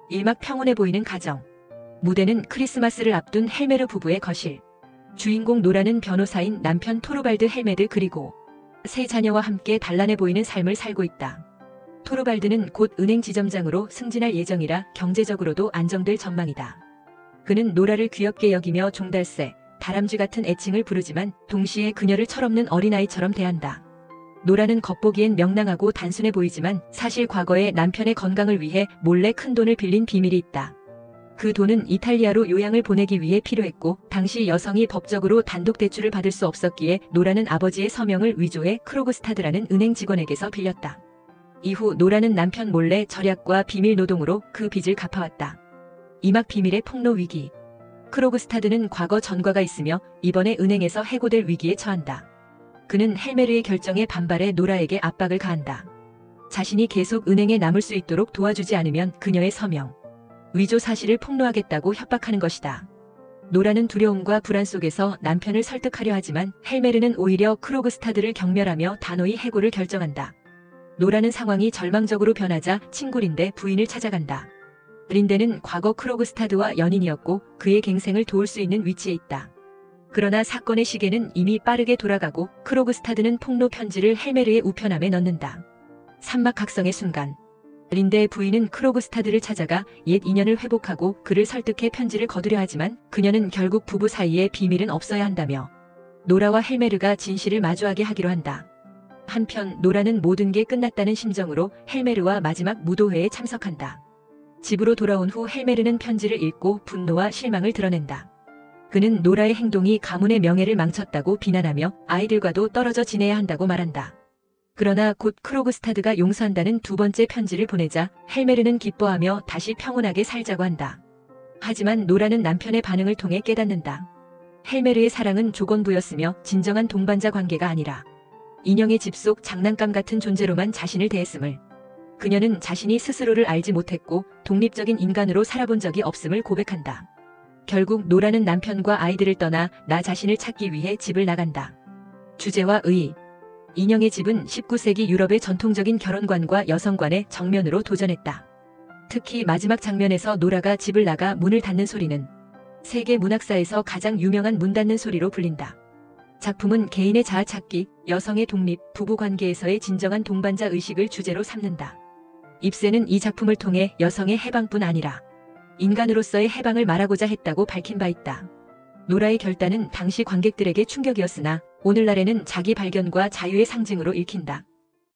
일막평온해 보이는 가정. 무대는 크리스마스를 앞둔 헬메르 부부의 거실. 주인공 노라는 변호사인 남편 토르발드 헬메드 그리고 세 자녀와 함께 단란해 보이는 삶을 살고 있다. 토르발드는 곧 은행 지점장으로 승진할 예정이라 경제적으로도 안정될 전망이다. 그는 노라를 귀엽게 여기며 종달새, 다람쥐 같은 애칭을 부르지만 동시에 그녀를 철없는 어린아이처럼 대한다. 노라는 겉보기엔 명랑하고 단순해 보이지만 사실 과거에 남편의 건강을 위해 몰래 큰 돈을 빌린 비밀이 있다. 그 돈은 이탈리아로 요양을 보내기 위해 필요했고 당시 여성이 법적으로 단독 대출을 받을 수 없었기에 노라는 아버지의 서명을 위조해 크로그스타드라는 은행 직원에게서 빌렸다. 이후 노라는 남편 몰래 절약과 비밀 노동으로 그 빚을 갚아왔다. 이막 비밀의 폭로 위기. 크로그스타드는 과거 전과가 있으며 이번에 은행에서 해고될 위기에 처한다. 그는 헬메르의 결정에 반발해 노라에게 압박을 가한다. 자신이 계속 은행에 남을 수 있도록 도와주지 않으면 그녀의 서명, 위조 사실을 폭로하겠다고 협박하는 것이다. 노라는 두려움과 불안 속에서 남편을 설득하려 하지만 헬메르는 오히려 크로그스타드를 경멸하며 단호히 해고를 결정한다. 노라는 상황이 절망적으로 변하자 친구 린데 부인을 찾아간다. 린데는 과거 크로그스타드와 연인이었고 그의 갱생을 도울 수 있는 위치에 있다. 그러나 사건의 시계는 이미 빠르게 돌아가고 크로그스타드는 폭로 편지를 헬메르의 우편함에 넣는다. 삼막각성의 순간. 린데의 부인은 크로그스타드를 찾아가 옛 인연을 회복하고 그를 설득해 편지를 거두려 하지만 그녀는 결국 부부 사이에 비밀은 없어야 한다며 노라와 헬메르가 진실을 마주하게 하기로 한다. 한편 노라는 모든 게 끝났다는 심정으로 헬메르와 마지막 무도회에 참석한다. 집으로 돌아온 후 헬메르는 편지를 읽고 분노와 실망을 드러낸다. 그는 노라의 행동이 가문의 명예를 망쳤다고 비난하며 아이들과도 떨어져 지내야 한다고 말한다. 그러나 곧 크로그스타드가 용서한다는 두 번째 편지를 보내자 헬메르는 기뻐하며 다시 평온하게 살자고 한다. 하지만 노라는 남편의 반응을 통해 깨닫는다. 헬메르의 사랑은 조건부였으며 진정한 동반자 관계가 아니라 인형의 집 속 장난감 같은 존재로만 자신을 대했음을. 그녀는 자신이 스스로를 알지 못했고 독립적인 인간으로 살아본 적이 없음을 고백한다. 결국 노라는 남편과 아이들을 떠나 나 자신을 찾기 위해 집을 나간다. 주제와 의의. 인형의 집은 19세기 유럽의 전통적인 결혼관과 여성관의 정면으로 도전했다. 특히 마지막 장면에서 노라가 집을 나가 문을 닫는 소리는 세계 문학사에서 가장 유명한 문 닫는 소리로 불린다. 작품은 개인의 자아 찾기, 여성의 독립, 부부관계에서의 진정한 동반자 의식을 주제로 삼는다. 입세는 이 작품을 통해 여성의 해방뿐 아니라 인간으로서의 해방을 말하고자 했다고 밝힌 바 있다. 노라의 결단은 당시 관객들에게 충격이었으나 오늘날에는 자기 발견과 자유의 상징으로 읽힌다.